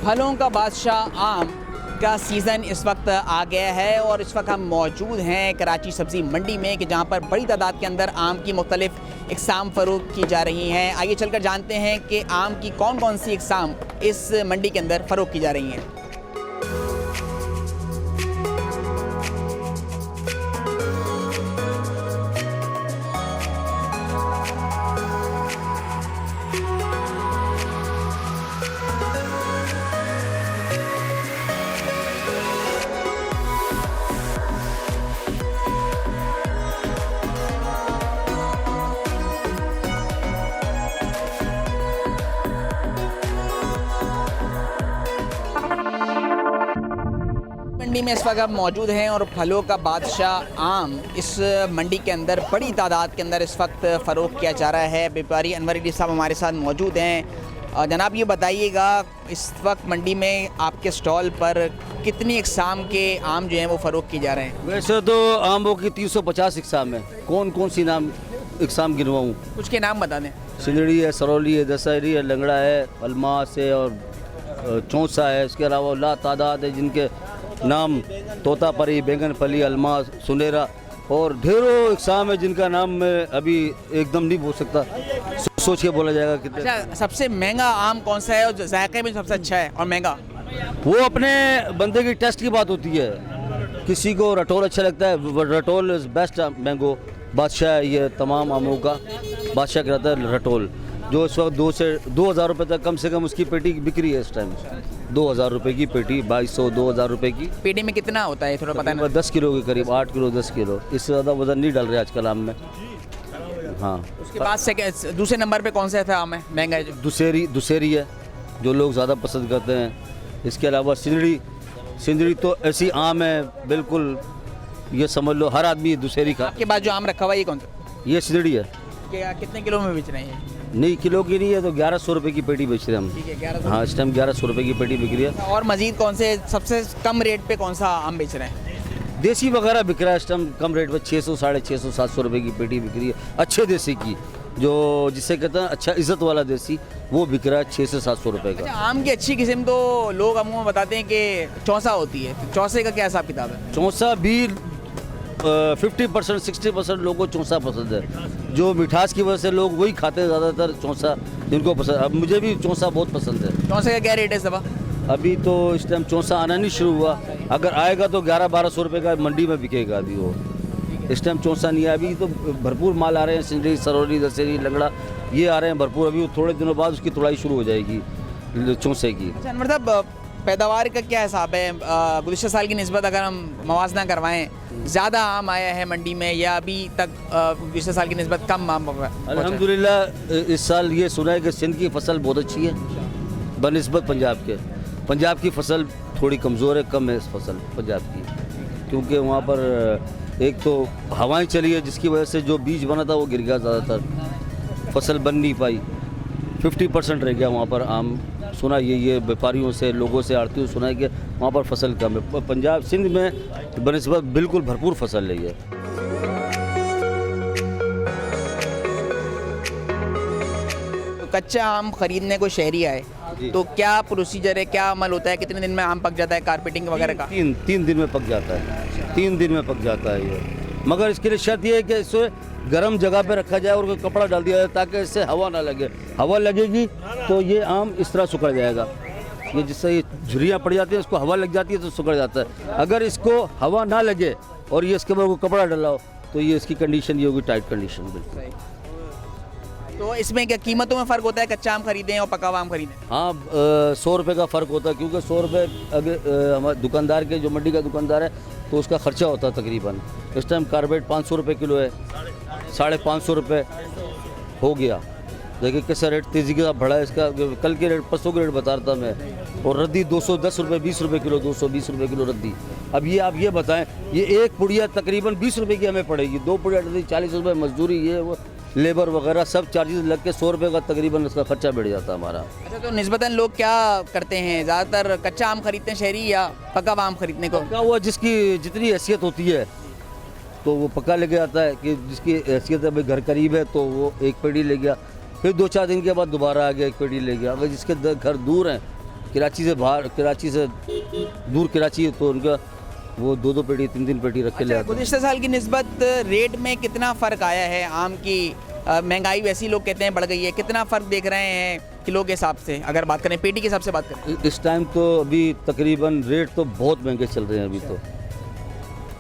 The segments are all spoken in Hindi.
फलों का बादशाह आम का सीज़न इस वक्त आ गया है और इस वक्त हम मौजूद हैं कराची सब्ज़ी मंडी में कि जहां पर बड़ी तादाद के अंदर आम की मुख्तलिफ इकसाम फ़रोख्त की जा रही हैं। आइए चलकर जानते हैं कि आम की कौन कौन सी इकसाम इस मंडी के अंदर फ़रोख्त की जा रही हैं। मंडी में इस वक्त आप मौजूद हैं और फलों का बादशाह आम इस मंडी के अंदर बड़ी तादाद के अंदर इस वक्त फ़रोख्त किया जा रहा है। व्यापारी अनवर अली साहब हमारे साथ मौजूद हैं। जनाब ये बताइएगा इस वक्त मंडी में आपके स्टॉल पर कितनी इकसाम के आम जो हैं वो फ़रोख्त किए जा रहे हैं? वैसे तो आमों की 350 इकसाम है। कौन कौन सी नाम इकसाम गिनवाऊँ? कुछ के नाम बता दें। सिंदड़ी है, सरौली है, दशहरी है, लंगड़ा है, अलमास है और चौंसा है। इसके अलावा ला तादाद है जिनके नाम तोता परी, बैंगन फली, अलमास, सुनेरा और ढेरों इकसाम है जिनका नाम मैं अभी एकदम नहीं बोल सकता। सोच के बोला जाएगा कितने। अच्छा, सबसे महंगा आम कौन सा है और जायके में सबसे अच्छा है और महंगा? वो अपने बंदे की टेस्ट की बात होती है। किसी को रटोल अच्छा लगता है, रटोल इज़ बेस्ट मैंगो। बादशाह है ये तमाम आमों का बादशाह कहता है रटोल, जो इस वक्त 2,000 रुपये तक कम से कम उसकी पेटी बिक्री है इस टाइम। 2,000 रुपये की पेटी, 2,200 2,000 रुपये की पेटी में कितना होता है थोड़ा पता है? 10 किलो के करीब, 8 किलो 10 किलो, इससे ज़्यादा वजन नहीं डाल रहे आजकल आम में। हाँ, उसके बाद से दूसरे नंबर पे कौन सा था आम है महंगा है? दुसेरी है जो लोग ज़्यादा पसंद करते हैं। इसके अलावा सिंदड़ी तो ऐसी आम है बिल्कुल, ये समझ लो हर आदमी दुसेरी खा। आपके पास जो आम रखा हुआ है ये कौन सा? ये सिंदड़ी है। कितने किलो में बेच रहे हैं? नहीं, किलो की नहीं है तो 1100 रुपये की पेटी बेच रहे हैं हम। ठीक है, 1100। हाँ, इस टाइम 1100 रुपये की पेटी बिक रही है। और मजीद कौन से सबसे कम रेट पे कौन सा आम बेच रहे हैं? देसी वगैरह बिक रहा है इस टाइम कम रेट पे, 600 650 700 रुपये की पेटी बिक रही है। अच्छे देसी की, जो जिसे कहते हैं अच्छा इज्जत वाला देसी, वो बिक रहा है 600 से 700 रुपये का। अच्छा, आम की अच्छी किस्म तो लोग अमूमन बताते हैं कि चौसा होती है, तो चौसे का क्या हिसाब किताब है? चौंसा भी 50% 60% लोगों को चौंसा पसंद है। जो मिठास की वजह से लोग वही खाते हैं ज़्यादातर चौंसा, जिनको पसंद। अब मुझे भी चौंसा बहुत पसंद है। चौसे का क्या रेट है सबा? अभी तो इस टाइम चौंसा आना नहीं शुरू हुआ, अगर आएगा तो 1100-1200 रुपये का मंडी में बिकेगा। अभी वो इस टाइम चौंसा नहीं है। अभी तो भरपूर माल आ रहे हैं, सिंदड़ी, सरौली, दशहरी, लंगड़ा, ये आ रहे हैं भरपूर। अभी थोड़े दिनों बाद उसकी तुड़ाई शुरू हो जाएगी चौंसे की। अच्छा अनवर साहब, पैदावार का क्या हिसाब है? गुज़िश्ता साल की निस्बत अगर हम मवाजना करवाएं, ज़्यादा आम आया है मंडी में या अभी तक गुज़िश्ता साल की निस्बत कम आम पहुंचा है? अल्हम्दुलिल्लाह इस साल ये सुना है कि सिंध की फसल बहुत अच्छी है बनिस्बत पंजाब के। पंजाब की फसल थोड़ी कमज़ोर है, कम है इस फसल पंजाब की, क्योंकि वहाँ पर एक तो हवाएं चली है जिसकी वजह से जो बीज बना था वो गिर गया, ज़्यादातर फसल बन नहीं पाई। 50% रह गया वहाँ पर आम। सुना ये व्यापारियों से, लोगों से, आड़तियों सुना है कि वहाँ पर फसल कम है। पंजाब सिंध में बनिस्बत बिल्कुल भरपूर फसल रही है। तो कच्चा आम ख़रीदने को शहरी आए तो क्या प्रोसीजर है, क्या अमल होता है? कितने दिन में आम पक जाता है कारपेटिंग वगैरह का? तीन दिन में पक जाता है। 3 दिन में पक जाता है ये, मगर इसके लिए शर्त ये है कि इसे गर्म जगह पे रखा जाए और कोई कपड़ा डाल दिया जाए ताकि इससे हवा ना लगे। हवा लगेगी तो ये आम इस तरह सुखड़ जाएगा। ये जिससे ये झुर्रियाँ पड़ जाती है, इसको हवा लग जाती है तो सुखड़ जाता है। अगर इसको हवा ना लगे और ये इसके ऊपर कपड़ा डलाओ तो ये इसकी कंडीशन ये होगी टाइट कंडीशन बिल्कुल। तो इसमें क्या कीमतों में फ़र्क होता है कच्चा आम खरीदें और पका हुआ आम खरीदें? हाँ, 100 रुपये का फ़र्क होता है, क्योंकि 100 रुपये अगर हमारे दुकानदार के, जो मंडी का दुकानदार है, तो उसका ख़र्चा होता है तकरीबन। इस टाइम कार्बेट 500 रुपये किलो है, 550 रुपये हो गया। देखिए कैसा रेट तेज़ी के साथ बढ़ा है इसका। कल के रेट 500 के रेट बता रहा था मैं। और रद्दी 210 रुपये 20 रुपये किलो, 220 रुपये किलो रद्दी। अब ये आप ये बताएं, ये एक पुड़िया तकरीबन 20 रुपये की हमें पड़ेगी। 2 पुड़िया रद्दी 40 रुपये, मजदूरी ये वो लेबर वगैरह सब चार्जेस लग के 100 रुपये का तकरीबन उसका खर्चा बढ़ जाता है हमारा। अच्छा, तो निस्बतन लोग क्या करते हैं? ज़्यादातर कच्चा आम खरीदते हैं शहरी या पका हुआ आम खरीदने को? क्या हुआ, जिसकी जितनी हैसियत होती है तो वो पक्का लेके आता है। कि जिसकी हैसियत है भाई घर करीब है तो वो एक पेड़ी ले गया, फिर 2-4 दिन के बाद दोबारा आ गया एक पेड़ी ले गया। अगर जिसके घर दूर हैं कराची से बाहर, कराची से दूर कराची है तो उनका वो 2-2 पेटी 3-3 पेटी रख के ले आते हैं। गुज़िश्ता साल की निस्बत रेट में कितना फ़र्क आया है आम की? महंगाई वैसी लोग कहते हैं बढ़ गई है, कितना फ़र्क देख रहे हैं किलो के हिसाब से, अगर बात करें पेटी के हिसाब से बात करें? इस टाइम तो अभी तकरीबन रेट तो बहुत महंगे चल रहे हैं।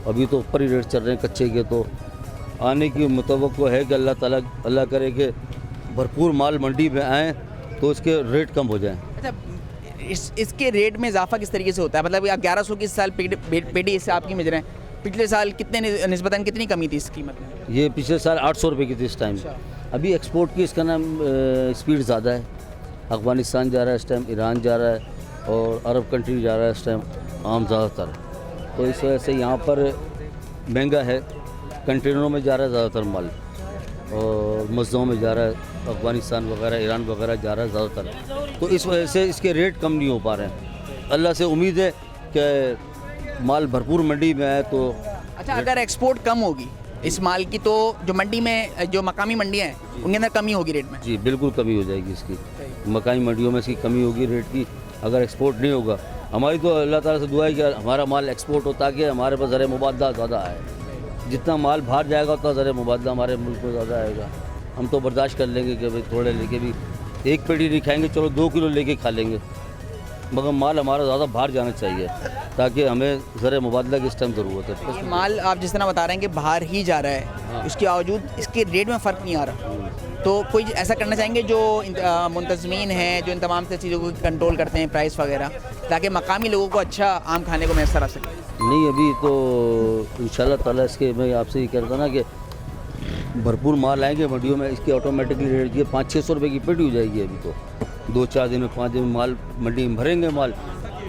अभी तो ऊपर ही रेट चल रहे हैं कच्चे के। तो आने की मुतवक्को है कि अल्लाह करे कि भरपूर माल मंडी में आए तो इसके रेट कम हो जाएं। अच्छा, इसके रेट में इजाफा किस तरीके से होता है? मतलब आप 1100 की इस साल पेटी इससे आपकी मिल रहे हैं, पिछले साल कितने निस्बतन कितनी कमी थी इस कीमत में? ये पिछले साल 800 रुपये की थी इस टाइम। अभी एक्सपोर्ट की इसका नाम स्पीड ज़्यादा है। अफ़गानिस्तान जा रहा है इस टाइम, ईरान जा रहा है और अरब कंट्री जा रहा है इस टाइम आम ज़्यादातर। तो इस वजह से यहाँ पर महंगा है। कंटेनरों में जा रहा है ज़्यादातर माल और मस्जिदों में जा रहा है, अफ़गानिस्तान वगैरह ईरान वगैरह जा रहा है ज़्यादातर। तो इस वजह से इसके रेट कम नहीं हो पा रहे हैं। अल्लाह से उम्मीद है कि माल भरपूर मंडी में आए तो। अच्छा, अगर एक्सपोर्ट कम होगी इस माल की तो जो मंडी में जो मकामी मंडियाँ हैं उनके अंदर कमी होगी रेट में? जी बिल्कुल कमी हो जाएगी इसकी। मकामी मंडियों में इसकी कमी होगी रेट की अगर एक्सपोर्ट नहीं होगा। हमारी तो अल्लाह ताला से दुआ है कि हमारा माल एक्सपोर्ट हो ताकि हमारे पास ज़र मुबादला ज़्यादा आए। जितना माल बाहर जाएगा उतना ज़र मुबादला हमारे मुल्क में ज़्यादा आएगा। हम तो बर्दाश्त कर लेंगे कि भाई थोड़े लेके भी एक पेटी नहीं खाएंगे, चलो 2 किलो लेके खा लेंगे, मगर माल हमारा ज़्यादा बाहर जाना चाहिए ताकि हमें ज़र मुबादला की इस टाइम ज़रूरत है। ये माल आप जिस तरह बता रहे हैं कि बाहर ही जा रहा है, इसके बावजूद इसके रेट में फ़र्क नहीं आ रहा, तो कोई ऐसा करना चाहेंगे जो मुंतज़मीन हैं जो इन तमाम से चीज़ों को कंट्रोल करते हैं प्राइस वगैरह, ताकि मकामी लोगों को अच्छा आम खाने को मैसर आ सके? नहीं, अभी तो इंशाल्लाह ताला इसके मैं आपसे ये कह रहा था ना कि भरपूर माल आएंगे मंडियों में, इसकी ऑटोमेटिकली रेट ये 500-600 रुपये की पेटी हो जाएगी। अभी तो 2-4 दिन में 5 दिन में माल मंडी में भरेंगे माल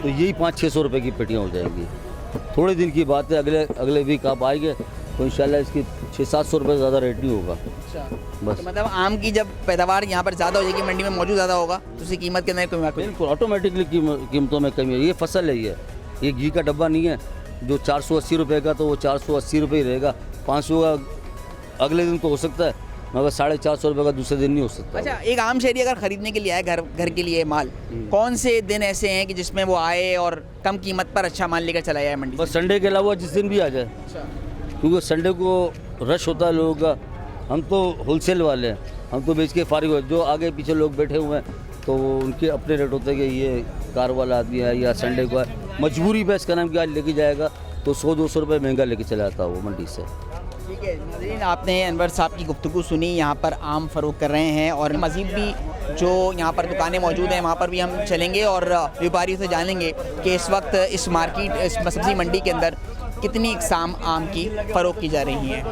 तो यही 500-600 रुपये की पेटियाँ हो जाएंगी। थोड़े दिन की बात है, अगले वीक आप आएंगे तो इंशाल्लाह इसकी 600-700 रुपये ज़्यादा रेट नहीं होगा। अच्छा, बस तो मतलब आम की जब पैदावार यहाँ पर ज़्यादा हो जाएगी, मंडी में मौजूद ज़्यादा होगा तो उसकी कीमत के अंदर कमी आएगी? बिल्कुल ऑटोमेटिकली कीमतों में कमी है। ये फसल है, ये घी का डब्बा नहीं है जो 480 रुपये का तो वो 480 रुपये ही रहेगा। 500 का अगले दिन तो हो सकता है मगर 450 रुपये का दूसरे दिन नहीं हो सकता। अच्छा, एक आम शहरी अगर ख़रीदने के लिए आए घर के लिए माल, कौन से दिन ऐसे हैं कि जिसमें वो आए और कम कीमत पर अच्छा माल लेकर चला जाए मंडी? बस संडे के अलावा जिस दिन भी आ जाए, क्योंकि संडे को रश होता है लोगों का। हम तो होलसेल वाले हैं, हम तो बेच के फारिग हो। जो आगे पीछे लोग बैठे हुए हैं तो उनके अपने रेट होते हैं कि ये कार वाला आदमी है या संडे को है, मजबूरी पे इसका नाम क्या लेके जाएगा तो 100-200 रुपये महंगा लेके चला जाता है वो मंडी से। ठीक है नाज़रीन, आपने अनवर साहब की गुफ्तगू सुनी, यहाँ पर आम फ़रोख्त कर रहे हैं और मज़ीद भी जो यहाँ पर दुकानें मौजूद हैं वहाँ पर भी हम चलेंगे और व्यापारियों से जानेंगे कि इस वक्त इस मार्केट, इस सब्ज़ी मंडी के अंदर कितनी इकसाम आम की फ़रोख्त की जा रही हैं।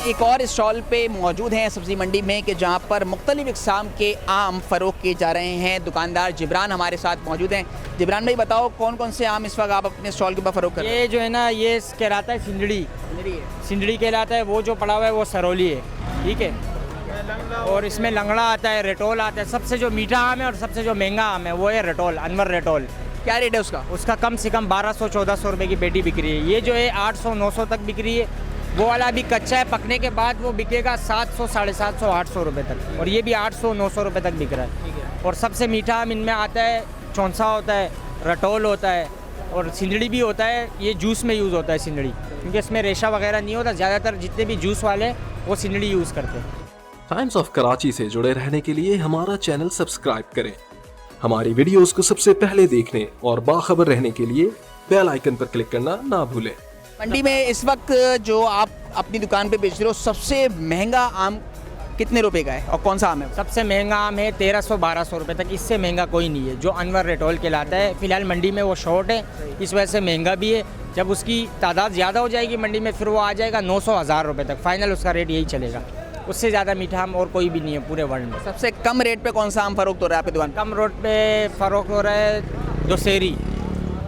एक और स्टॉल पे मौजूद हैं सब्ज़ी मंडी में कि जहाँ पर मुख्तलिफ़ इक़साम के आम फ़रोख्त किए जा रहे हैं। दुकानदार जिब्रान हमारे साथ मौजूद हैं। जिब्रान भाई बताओ कौन कौन से आम इस वक्त आप अपने स्टॉल के ऊपर फ़रोख्त कर रहे हैं? ये जो है ना, ये कहलाता है सिंदड़ी कहलाता है। वो जो पड़ा हुआ है वो सरोली है, ठीक है। और इसमें लंगड़ा आता है, रेटोल आता है। सबसे जो मीठा आम है और सबसे जो महंगा आम है वो है रेटोल, अनवर रेटोल। क्या रेट है उसका? उसका कम से कम 1200-1400 रुपये की पेटी बिक रही है। ये जो है 800-900 तक बिक रही है। वो वाला अभी कच्चा है, पकने के बाद वो बिकेगा 700, 750, 800 रुपये तक। और ये भी 800-900 रुपये तक बिक रहा है। और सबसे मीठा आम इनमें आता है चौंसा होता है, रटोल होता है और सिंदड़ी भी होता है। ये जूस में यूज़ होता है सिंदड़ी, क्योंकि इसमें रेशा वगैरह नहीं होता। ज़्यादातर जितने भी जूस वाले हैं वो सिंदड़ी यूज़ करते हैं। टाइम्स ऑफ कराची से जुड़े रहने के लिए हमारा चैनल सब्सक्राइब करें। हमारी वीडियोस को सबसे पहले देखने और बाखबर रहने के लिए बेल आइकन पर क्लिक करना ना भूलें। मंडी में इस वक्त जो आप अपनी दुकान पे बेच रहे हो, सबसे महंगा आम कितने रुपए का है और कौन सा आम है? सबसे महंगा आम है 1300-1200 रुपये तक। इससे महंगा कोई नहीं है जो अनवर रेटोल कहलाता है। फ़िलहाल मंडी में वो शॉर्ट है, इस वजह से महंगा भी है। जब उसकी तादाद ज़्यादा हो जाएगी मंडी में फिर वो आ जाएगा 900-1000 रुपये तक। फाइनल उसका रेट यही चलेगा। उससे ज़्यादा मीठा आम और कोई भी नहीं है पूरे वर्ल्ड में। सबसे कम रेट पे कौन सा आम फ़रोख्त हो रहा है आपकी दुकान? कम रेट पे फ़रोख्त हो रहा है दशहरी,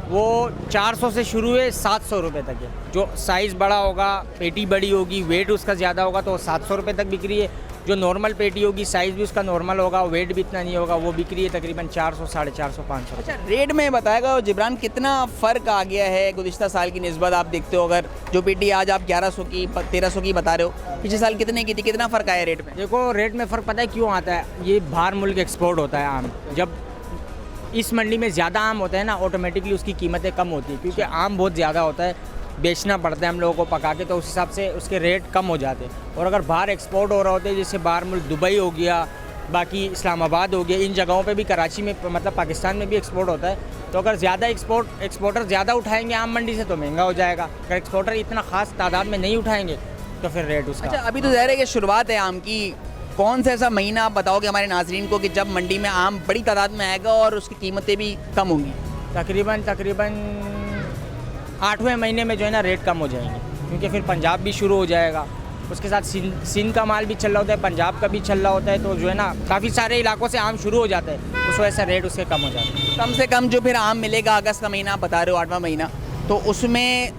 वो 400 से शुरू है, 700 रुपये तक है। जो साइज़ बड़ा होगा, पेटी बड़ी होगी, वेट उसका ज़्यादा होगा तो 700 रुपये तक बिक रही है। जो नॉर्मल पेटी होगी साइज़ भी उसका नॉर्मल होगा, वेट भी इतना नहीं होगा, वो बिक रही है तकरीबन 400, 450, 500। अच्छा, रेट में बताएगा जिब्रान कितना फ़र्क आ गया है गुज़िश्ता साल की निस्बत? आप देखते हो अगर जो पेटी आज आप 1100 की 1300 की बता रहे हो, पिछले साल कितने की थी, कितना फ़र्क आया रेट में? देखो रेट में फ़र्क पता है क्यों आता है, ये बाहर मुल्क एक्सपोर्ट होता है आम। जब इस मंडी में ज़्यादा आम होता है ना, ऑटोमेटिकली उसकी कीमतें कम होती है, क्योंकि आम बहुत ज़्यादा होता है, बेचना पड़ता है हम लोगों को पका के, तो उस हिसाब से उसके रेट कम हो जाते हैं। और अगर बाहर एक्सपोर्ट हो रहा होता है, जैसे बाहर मुल्क दुबई हो गया, बाकी इस्लामाबाद हो गया, इन जगहों पे भी, कराची में मतलब पाकिस्तान में भी एक्सपोर्ट होता है, तो अगर ज़्यादा एक्सपोर्टर ज़्यादा उठाएंगे आम मंडी से तो महंगा हो जाएगा। अगर एक्सपोर्टर इतना ख़ास तादाद में नहीं उठाएंगे तो फिर रेट उसका। अच्छा, अभी तो ज़ाहिर है कि शुरुआत है आम की, कौन सा ऐसा महीना आप बताओगे हमारे नाजरीन को कि जब मंडी में आम बड़ी तादाद में आएगा और उसकी कीमतें भी कम होंगी? तकरीबन 8वें महीने में जो है ना रेट कम हो जाएंगे, क्योंकि फिर पंजाब भी शुरू हो जाएगा, उसके साथ सिंध का माल भी चल रहा होता है, पंजाब का भी चल रहा होता है, तो जो है ना काफ़ी सारे इलाकों से आम शुरू हो जाता है, उस वजह से रेट उसके कम हो जाते हैं। कम से कम जो फिर आम मिलेगा अगस्त का महीना आप बता रहे हो, 8वां महीना, तो उसमें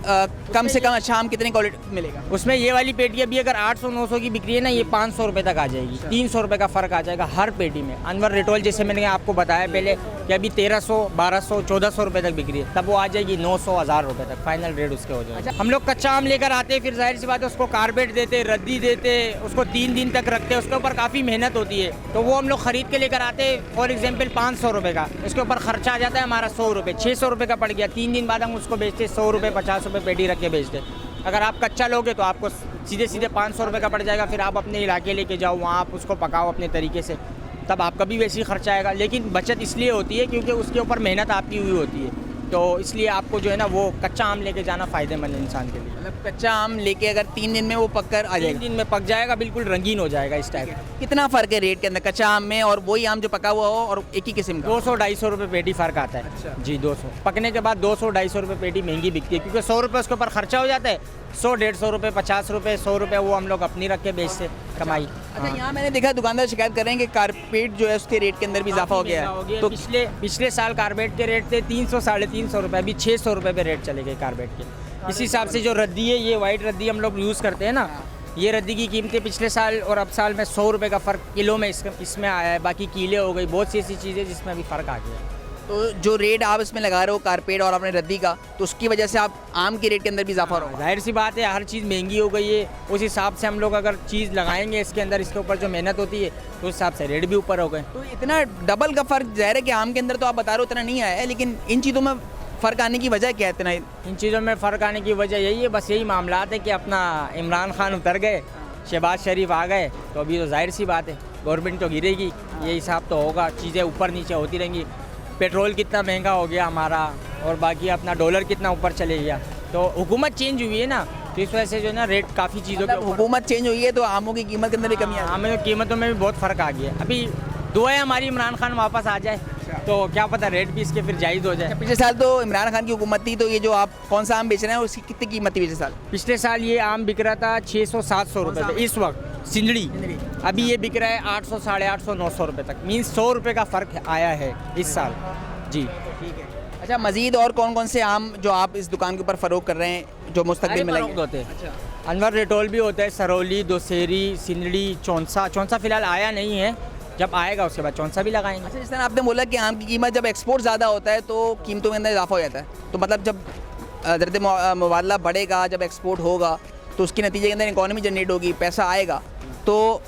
कम से कम अच्छा आम कितनी क्वालिटी मिलेगा? उसमें ये वाली पेटी अभी अगर 800-900 की बिक्री है ना, ये 500 रुपये तक आ जाएगी, 300 रुपये का फ़र्क आ जाएगा हर पेटी में। अनवर रिटोल जैसे मैंने आपको बताया पहले कि अभी 1300, 1200, 1400 रुपये तक बिक्री है, तब वो आ जाएगी 900, 1000 रुपये तक फाइनल रेट उसके हो जाएगा। हम लोग कच्चा आम लेकर आते हैं, फिर जाहिर सी बात है उसको कारबेट देते, रद्दी देते, उसको 3 दिन तक रखते हैं, उसके ऊपर काफ़ी मेहनत होती है, तो वो हम लोग ख़रीद के लेकर आते हैं। फॉर एग्जाम्पल 500 रुपये का, उसके ऊपर खर्चा आ जाता है हमारा 100 रुपये, 600 रुपये का पड़ गया। 3 दिन बाद हम उसको बेचते 100 रुपये, 50 रुपये पेटी रख के बेचते। अगर आप कच्चा लोगे तो आपको सीधे 500 रुपये का पड़ जाएगा, फिर आप अपने इलाके लेके जाओ, वहाँ आप उसको पकाओ अपने तरीके से, तब आपका भी वैसे ही खर्चा आएगा। लेकिन बचत इसलिए होती है क्योंकि उसके ऊपर मेहनत आपकी हुई होती है, तो इसलिए आपको जो है ना वो कच्चा आम लेके जाना फ़ायदेमंद है इंसान के लिए। मतलब कच्चा आम लेके अगर 3 दिन में वो पक कर आ 3 जाएगा, दिन में पक जाएगा, बिल्कुल रंगीन हो जाएगा इस टाइप। कितना फ़र्क है रेट के अंदर कच्चा आम में और वही आम जो पका हुआ हो और एक ही किस्म का? 200-250 रुपये पेटी फ़र्क आता है। अच्छा। जी 200 पकने के बाद 200-250 रुपये पेटी महंगी बिकती है, क्योंकि 100 रुपये उसके ऊपर खर्चा हो जाता है, 100-150 रुपये, 50 रुपये, 100 रुपये वो हम लोग अपनी रख के बेचते कमाई। अच्छा, यहाँ मैंने देखा दुकानदार शिकायत कर रहे हैं कि कारपेट जो है उसके रेट के अंदर भी इजाफा हो गया है। तो पिछले साल कारबेट के रेट थे 300-350 रुपये, अभी 600 रुपये पे रेट चले गए कारबेट के। इस हिसाब से जो रद्दी है, ये वाइट रद्दी हम लोग यूज़ करते हैं ना, ये रद्दी की कीमतें पिछले साल और अब साल में 100 रुपये का फ़र्क किलो में इसमें आया है। बाकी कीले हो गई, बहुत सी ऐसी चीज़ें जिसमें अभी फ़र्क आ गया है। तो जो रेट आप इसमें लगा रहे हो कारपेट और अपने रद्दी का, तो उसकी वजह से आप आम के रेट के अंदर भी इजाफा हो रहा है। जाहिर सी बात है, हर चीज़ महंगी हो गई है, उस हिसाब से हम लोग अगर चीज़ लगाएंगे इसके अंदर, इसके ऊपर जो मेहनत होती है, तो उस हिसाब से रेट भी ऊपर हो गए। तो इतना डबल का फ़र्क ज़ाहिर है कि आम के अंदर तो आप बता रहे हो इतना नहीं आया है, लेकिन इन चीज़ों में फ़र्क आने की वजह क्या है इतना? इन चीज़ों में फ़र्क आने की वजह यही है, बस यही मामला है कि अपना इमरान खान उतर गए, शहबाज शरीफ आ गए, तो अभी तो जाहिर सी बात है गवर्नमेंट तो गिरेगी, ये हिसाब तो होगा, चीज़ें ऊपर नीचे होती रहेंगी। पेट्रोल कितना महंगा हो गया हमारा, और बाकी अपना डॉलर कितना ऊपर चले गया, तो हुकूमत चेंज हुई है ना, तो इस वजह से जो है ना रेट काफ़ी चीज़ों मतलब हुकूमत चेंज हुई है तो आमों की कीमत के अंदर भी कमी आ हमें तो कीमतों में भी बहुत फ़र्क आ गया। अभी दुआ है हमारी इमरान खान वापस आ जाए, तो क्या पता रेट भी इसके फिर जायज़ हो जाए। पिछले साल तो इमरान खान की हुकूमत थी, तो ये जो आप कौन सा आम बेच रहे हैं उसकी कितनी कीमत थी पिछले साल? पिछले साल ये आम बिक रहा था 600-700 रुपये पे इस वक्त सिंदड़ी, अभी ये बिक रहा है 800, 850, 900 रुपये तक, मीन्स 100 रुपये का फ़र्क आया है इस साल। जी ठीक है। अच्छा, मज़ीद और कौन कौन से आम जो आप इस दुकान के ऊपर फ़रोख्त कर रहे हैं जो मुस्तक़बिल में लगेंगे? होते हैं। अनवर रिटोल भी होता है, सरौली, दोसेरी, सिंदड़ी, चौंसा फ़िलहाल आया नहीं है, जब आएगा उसके बाद चौंसा भी लगाएंगे। अच्छा, जिस तरह आपने बोला कि आम की कीमत जब एक्सपोर्ट ज़्यादा होता है तो कीमतों के अंदर इजाफा हो जाता है, तो मतलब जब ज़रत मुबादला बढ़ेगा, जब एक्सपोर्ट होगा तो उसके नतीजे के अंदर इकॉनमी जनरेट होगी, पैसा आएगा, तो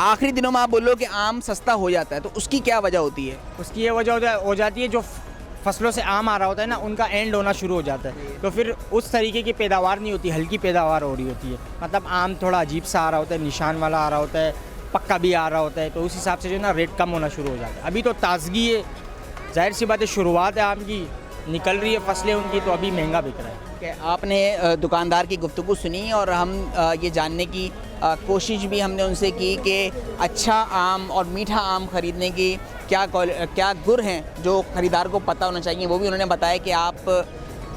आखिरी दिनों में आप बोलो कि आम सस्ता हो जाता है, तो उसकी क्या वजह होती है? उसकी ये वजह हो जाती है जो फसलों से आम आ रहा होता है ना, उनका एंड होना शुरू हो जाता है, तो फिर उस तरीके की पैदावार नहीं होती, हल्की पैदावार हो रही होती है। मतलब आम थोड़ा अजीब सा आ रहा होता है, निशान वाला आ रहा होता है, पक्का भी आ रहा होता है, तो उस हिसाब से जो है ना रेट कम होना शुरू हो जाता है। अभी तो ताजगी है, जाहिर सी बात है शुरुआत है आम की, निकल रही है फसलें उनकी, तो अभी महंगा बिक रहा है। आपने दुकानदार की गुफ्तगू सुनी और हम ये जानने की कोशिश भी हमने उनसे की कि अच्छा आम और मीठा आम ख़रीदने की क्या गुर हैं जो ख़रीदार को पता होना चाहिए, वो भी उन्होंने बताया कि आप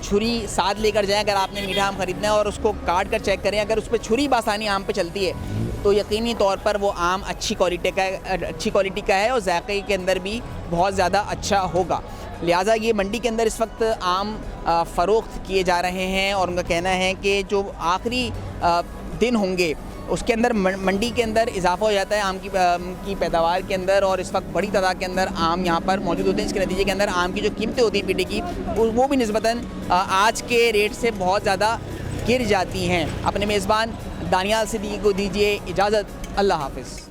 छुरी साथ लेकर जाएं अगर आपने मीठा आम ख़रीदना है, और उसको काट कर चेक करें, अगर उस पर छुरी बासानी आम पे चलती है तो यकीनी तौर पर वो आम अच्छी क्वालिटी का है और जायके के अंदर भी बहुत ज़्यादा अच्छा होगा। लिहाजा ये मंडी के अंदर इस वक्त आम फ़रोख्त किए जा रहे हैं और उनका कहना है कि जो आखिरी दिन होंगे उसके अंदर मंडी के अंदर इजाफा हो जाता है आम की पैदावार के अंदर, और इस वक्त बड़ी तादाद के अंदर आम यहाँ पर मौजूद होते हैं। इसके नतीजे के अंदर आम की जो कीमतें होती हैं पीटी की वो भी निस्बतन आज के रेट से बहुत ज़्यादा गिर जाती हैं। अपने मेज़बान दानियाल सिद्दीकी को दीजिए इजाज़त। अल्लाह हाफ़िज़।